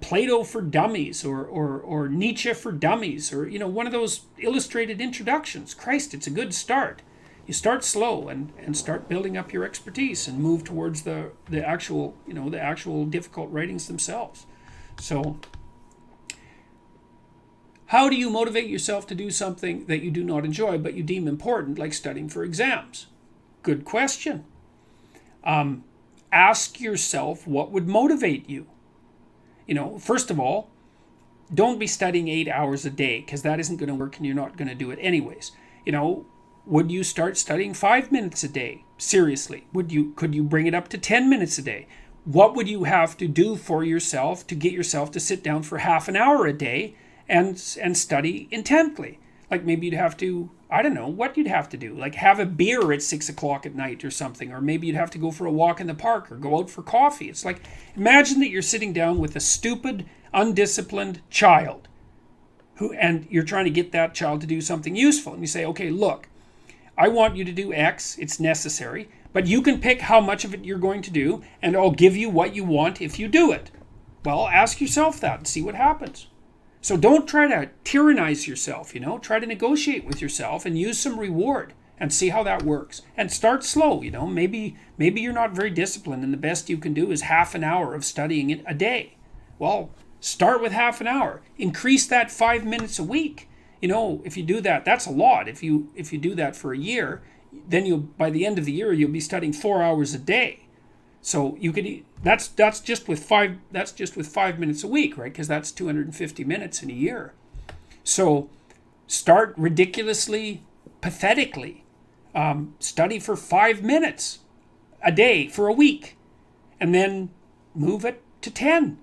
Plato for Dummies, or Nietzsche for Dummies, or one of those illustrated introductions. Christ, it's a good start. You start slow and start building up your expertise and move towards the actual the actual difficult writings themselves. So how do you motivate yourself to do something that you do not enjoy but you deem important, like studying for exams? Good question. Ask yourself what would motivate you. First of all, don't be studying 8 hours a day, because that isn't going to work and you're not going to do it anyways. Would you start studying 5 minutes a day? Seriously, could you bring it up to 10 minutes a day? What would you have to do for yourself to get yourself to sit down for half an hour a day and study intently? Like maybe you'd have to, I don't know what you'd have to do, like have a beer at 6 o'clock at night or something, or maybe you'd have to go for a walk in the park or go out for coffee. It's like, imagine that you're sitting down with a stupid, undisciplined child and you're trying to get that child to do something useful. And you say, okay, look, I want you to do X, it's necessary, but you can pick how much of it you're going to do, and I'll give you what you want if you do it. Well, ask yourself that and see what happens. So don't try to tyrannize yourself, try to negotiate with yourself and use some reward and see how that works. And start slow, maybe you're not very disciplined and the best you can do is half an hour of studying it a day. Well, start with half an hour. Increase that 5 minutes a week. If you do that, that's a lot. If you do that for a year, then by the end of the year, you'll be studying 4 hours a day. So you could, that's just with 5 minutes a week, right? Because that's 250 minutes in a year. So start ridiculously, pathetically. Study for 5 minutes a day for a week, and then move it to 10.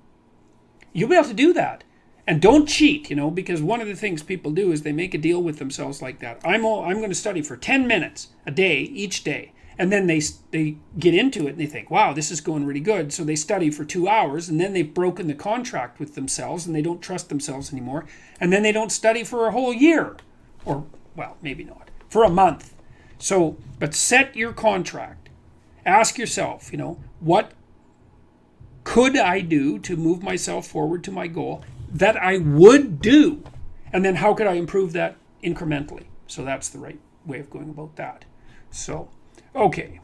You'll be able to do that. And don't cheat, because one of the things people do is they make a deal with themselves like that. I'm going to study for 10 minutes a day, each day. And then they get into it and they think, wow, this is going really good. So they study for 2 hours, and then they've broken the contract with themselves and they don't trust themselves anymore. And then they don't study for a whole year. Or, well, maybe not. For a month. So, but set your contract. Ask yourself, what could I do to move myself forward to my goal that I would do? And then how could I improve that incrementally? So that's the right way of going about that. So, okay.